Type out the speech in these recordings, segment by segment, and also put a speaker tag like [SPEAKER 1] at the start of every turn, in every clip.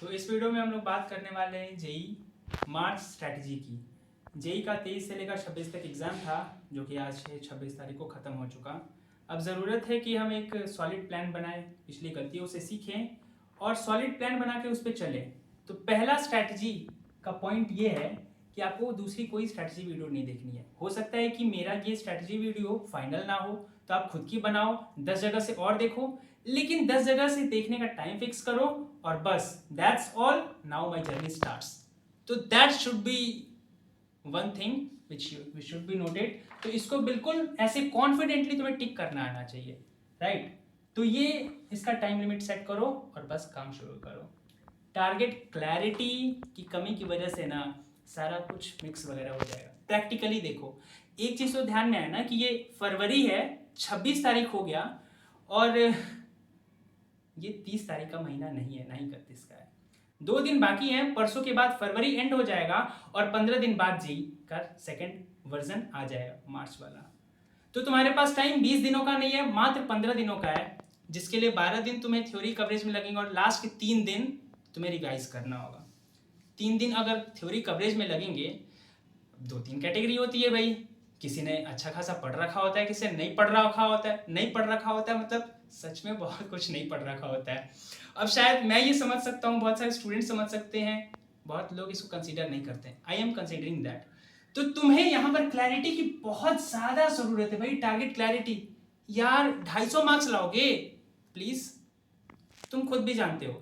[SPEAKER 1] तो इस वीडियो में हम लोग बात करने वाले हैं जेई मार्च स्ट्रैटेजी की। जेई का 23 से लेकर 26 तक एग्ज़ाम था, जो कि आज है 26 तारीख को ख़त्म हो चुका। अब ज़रूरत है कि हम एक सॉलिड प्लान बनाएं, पिछली गलतियों से सीखें और सॉलिड प्लान बना के उस पर चलें। तो पहला स्ट्रैटेजी का पॉइंट ये है कि आपको दूसरी कोई स्ट्रैटेजी वीडियो नहीं देखनी है। हो सकता है कि मेरा ये स्ट्रैटेजी वीडियो फाइनल ना हो, तो आप खुद की बनाओ, 10 जगह से और देखो, लेकिन 10 जगह से देखने का टाइम फिक्स करो और बस that's all, now my journey starts. तो that should be one thing which should be noted. तो इसको बिल्कुल ऐसे कॉन्फिडेंटली तुम्हें टिक करना आना चाहिए, राइट? तो ये इसका टाइम लिमिट सेट करो और बस काम शुरू करो। टारगेट क्लैरिटी की कमी की वजह से ना सारा कुछ मिक्स वगैरह हो जाएगा। प्रैक्टिकली देखो, एक चीज़ तो ध्यान में आया ना कि ये फरवरी है, 26 तारीख हो गया और ये 30 तारीख का महीना नहीं है, ना ही 31 का है। 2 दिन बाकी हैं, परसों के बाद फरवरी एंड हो जाएगा और 15 दिन बाद जेई का सेकेंड वर्जन आ जाएगा, मार्च वाला। तो तुम्हारे पास टाइम 20 दिनों का नहीं है, मात्र 15 दिनों का है, जिसके लिए 12 दिन तुम्हें थ्योरी कवरेज में लगेंगे और लास्ट के 3 दिन तुम्हें रिवाइज करना होगा। 3 दिन अगर थ्योरी कवरेज में लगेंगे, 2-3 कैटेगरी होती है भाई। किसी ने अच्छा खासा पढ़ रखा होता है, किसी ने नहीं पढ़ रखा होता है। नहीं पढ़ रखा होता है मतलब सच में बहुत कुछ नहीं पढ़ रखा होता है। अब शायद मैं ये समझ सकता हूँ, बहुत सारे स्टूडेंट समझ सकते हैं, बहुत लोग इसको कंसीडर नहीं करते हैं। I am considering that. तो तुम्हें यहाँ पर क्लैरिटी की बहुत ज़्यादा ज़रूरत है भाई। टारगेट क्लैरिटी यार, 250 मार्क्स लाओगे प्लीज़, तुम खुद भी जानते हो,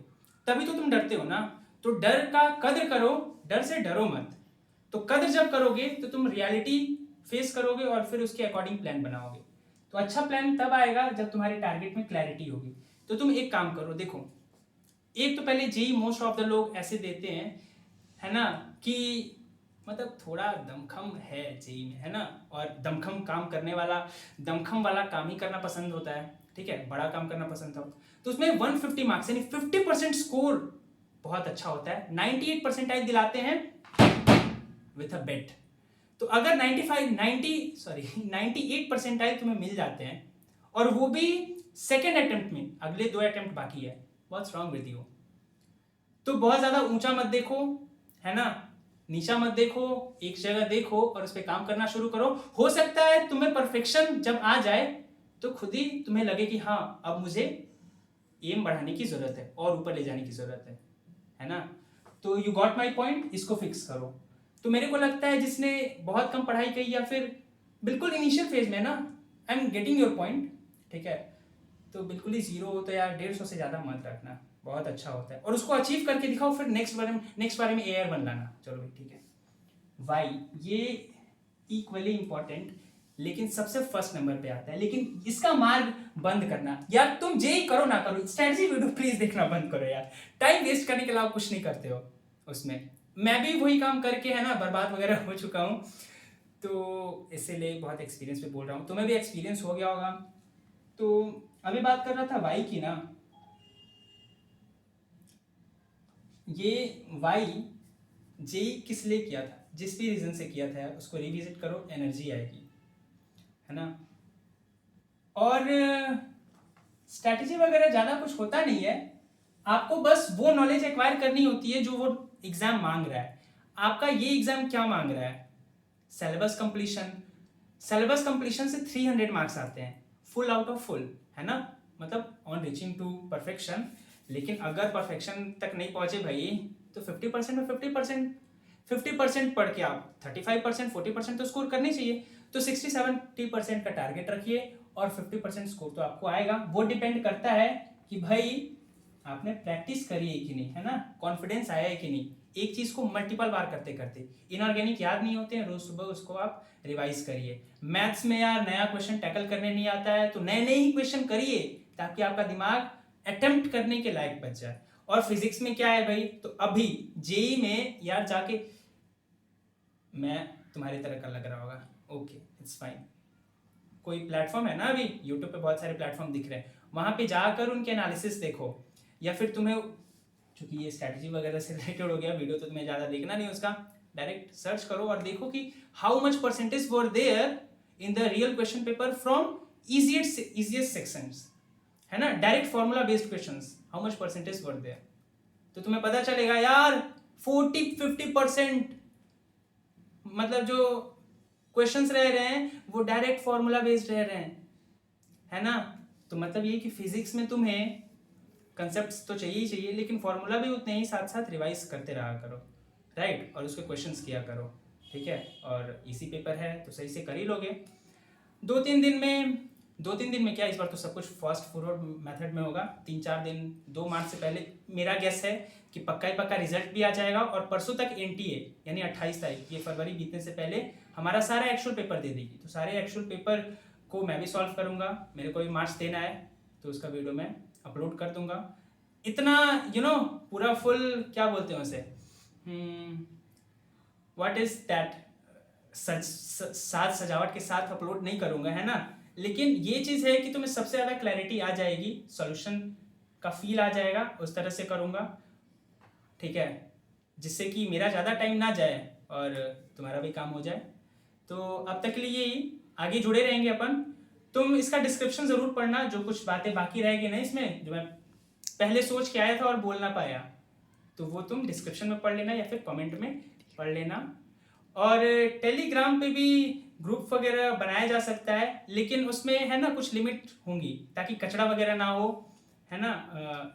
[SPEAKER 1] तभी तो तुम डरते हो ना। तो डर का कद्र करो, डर से डरो मत। तो कद्र जब करोगे तो तुम रियलिटी फेस करोगे और फिर उसके अकॉर्डिंग प्लान बनाओगे। तो अच्छा प्लान तब आएगा जब तुम्हारे टारगेट में क्लैरिटी होगी। तो तुम एक काम करो, देखो, एक तो पहले जेई मोस्ट ऑफ द लोग ऐसे देते हैं, है ना, कि मतलब थोड़ा दमखम है जेई में, है ना, और दमखम काम करने वाला, दमखम वाला काम ही करना पसंद होता है, ठीक है, बड़ा काम करना पसंद था। तो उसमें 150 मार्क्स यानी 50% स्कोर बहुत अच्छा होता है। 98 परसेंटाइल दिलाते हैं विथ अ बेट। तो अगर 98 परसेंटाइल तुम्हें मिल जाते हैं और वो भी सेकेंड अटेम्प्ट में, अगले 2 अटेम्प्ट बाकी है, व्हाट्स रॉन्ग विद यू? तो बहुत ज्यादा ऊंचा मत देखो, है ना, नीचा मत देखो, एक जगह देखो और उस पर काम करना शुरू करो। हो सकता है तुम्हें परफेक्शन जब आ जाए तो खुद ही तुम्हें लगे कि हाँ, अब मुझे एम बढ़ाने की जरूरत है और ऊपर ले जाने की जरूरत है ना। तो यू गॉट माई पॉइंट, इसको फिक्स करो। तो मेरे को लगता है जिसने बहुत कम पढ़ाई की या फिर बिल्कुल इनिशियल फेज में ना, I am getting your point, ठीक है, तो बिल्कुल ही जीरो हो तो यार 150 से ज़्यादा मत रखना, बहुत अच्छा होता है। और उसको अचीव करके दिखाओ, फिर नेक्स्ट बारे में एयर बन लाना। चलो भाई ठीक है। वाई, ये इक्वली इंपॉर्टेंट, लेकिन सबसे फर्स्ट नंबर पे आता है। लेकिन इसका मार्ग बंद करना यार, तुम जेई करो ना करो, स्ट्रेटजी वीडियो प्लीज देखना बंद करो यार। टाइम वेस्ट करने के अलावा कुछ नहीं करते हो उसमें। मैं भी वही काम करके, है ना, बर्बाद वगैरह हो चुका हूँ, तो इसीलिए बहुत एक्सपीरियंस पे बोल रहा हूँ। तुम्हें भी एक्सपीरियंस हो गया होगा। तो अभी बात कर रहा था वाई की ना, ये वाई जेई किस लिए किया था, जिस भी रीजन से किया था उसको रिविजिट करो, एनर्जी आएगी, है ना। और स्ट्रैटेजी वगैरह ज़्यादा कुछ होता नहीं है, आपको बस वो नॉलेज एक्वायर करनी होती है जो वो एग्ज़ाम मांग रहा है। आपका ये एग्ज़ाम क्या मांग रहा है? Syllabus completion. सिलेबस कंप्लीशन से 300 मार्क्स आते हैं, फुल आउट ऑफ फुल, है ना, मतलब ऑन रीचिंग टू परफेक्शन। लेकिन अगर परफेक्शन तक नहीं पहुंचे भाई, तो 50% में 50% पढ़ के आप 35%, 40% तो स्कोर करनी चाहिए। तो 60-70% का टारगेट रखिए और 50% स्कोर तो आपको आएगा। वो डिपेंड करता है कि भाई आपने प्रैक्टिस करी है कि नहीं, है ना, कॉन्फिडेंस आया है कि नहीं। एक चीज को मल्टीपल बार करते करते, इनऑर्गेनिक याद नहीं होते हैं, रोज सुबह उसको आप रिवाइज करिए। मैथ्स में यार नया क्वेश्चन टैकल करने नहीं आता है तो नए नए ही क्वेश्चन करिए, ताकि आपका दिमाग अटेम्प्ट करने के लायक बच जाए। और फिजिक्स में क्या है भाई, तो अभी जेई में यार जाके, मैं तुम्हारी तरह का लग रहा होगा, ओके इट्स फाइन, कोई प्लेटफॉर्म है ना, अभी यूट्यूब पे बहुत सारे प्लेटफॉर्म दिख रहे हैं, वहां पे जाकर उनके एनालिसिस देखो। या फिर तुम्हें, चूंकि ये स्ट्रैटेजी वगैरह से रिलेटेड हो गया वीडियो, तो तुम्हें ज़्यादा देखना नहीं उसका, डायरेक्ट सर्च करो और देखो कि how much percentage were there in the real question paper from easiest sections, है ना, direct formula based questions, how much percentage were there. तो तुम्हें पता चलेगा यार 40-50% मतलब जो क्वेश्चंस रह रहे हैं वो डायरेक्ट फॉर्मूला बेस्ड रह रहे हैं, है ना। तो मतलब ये कि फिजिक्स में तुम्हें कंसेप्ट्स तो चाहिए ही चाहिए, लेकिन फॉर्मूला भी उतने ही साथ साथ रिवाइज करते रहा करो, राइट, और उसके क्वेश्चंस किया करो, ठीक है। और इसी पेपर है तो सही से कर ही लोगे। 2-3 दिन में क्या, इस बार तो सब कुछ फास्ट फॉरवर्ड मेथड में होगा। 3-4 दिन 2 मार्च से पहले मेरा गेस है कि पक्का ही पक्का रिजल्ट भी आ जाएगा, और परसों तक एनटीए यानी 28 तारीख, ये फरवरी बीतने से पहले हमारा सारा एक्चुअल पेपर दे देगी। तो सारे एक्चुअल पेपर को मैं भी सॉल्व करूंगा, मेरे को भी मार्क्स देना है तो उसका वीडियो मैं अपलोड कर दूंगा। इतना पूरा फुल क्या बोलते हैं उसे, व्हाट इज दैट, साज सजावट के साथ अपलोड नहीं करूंगा, है ना। लेकिन ये चीज़ है कि तुम्हें सबसे ज़्यादा क्लैरिटी आ जाएगी, सॉल्यूशन का फील आ जाएगा, उस तरह से करूंगा, ठीक है, जिससे कि मेरा ज़्यादा टाइम ना जाए और तुम्हारा भी काम हो जाए। तो अब तक के लिए यही, आगे जुड़े रहेंगे अपन। तुम इसका डिस्क्रिप्शन ज़रूर पढ़ना, जो कुछ बातें बाकी रहेगी ना इसमें, जो मैं पहले सोच के आया था और बोल ना पाया, तो वो तुम डिस्क्रिप्शन में पढ़ लेना या फिर कमेंट में पढ़ लेना। और टेलीग्राम पे भी ग्रुप वगैरह बनाया जा सकता है, लेकिन उसमें है ना कुछ लिमिट होंगी, ताकि कचरा वगैरह ना हो, है ना।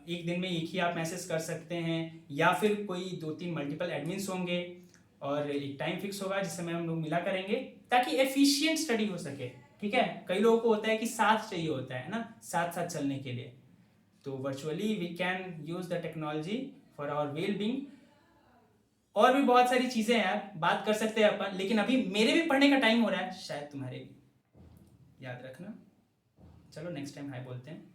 [SPEAKER 1] एक दिन में एक ही आप मैसेज कर सकते हैं, या फिर कोई 2-3 मल्टीपल एडमिन्स होंगे, और एक टाइम फिक्स होगा जिसमें हम लोग मिला करेंगे, ताकि एफिशिएंट स्टडी हो सके, ठीक है। कई लोगों को होता है कि साथ चाहिए होता है ना, साथ साथ चलने के लिए। तो virtually we can use the technology for our well being. और भी बहुत सारी चीजें हैं यार, बात कर सकते हैं अपन, लेकिन अभी मेरे भी पढ़ने का टाइम हो रहा है, शायद तुम्हारे भी, याद रखना। चलो नेक्स्ट टाइम हाय बोलते हैं।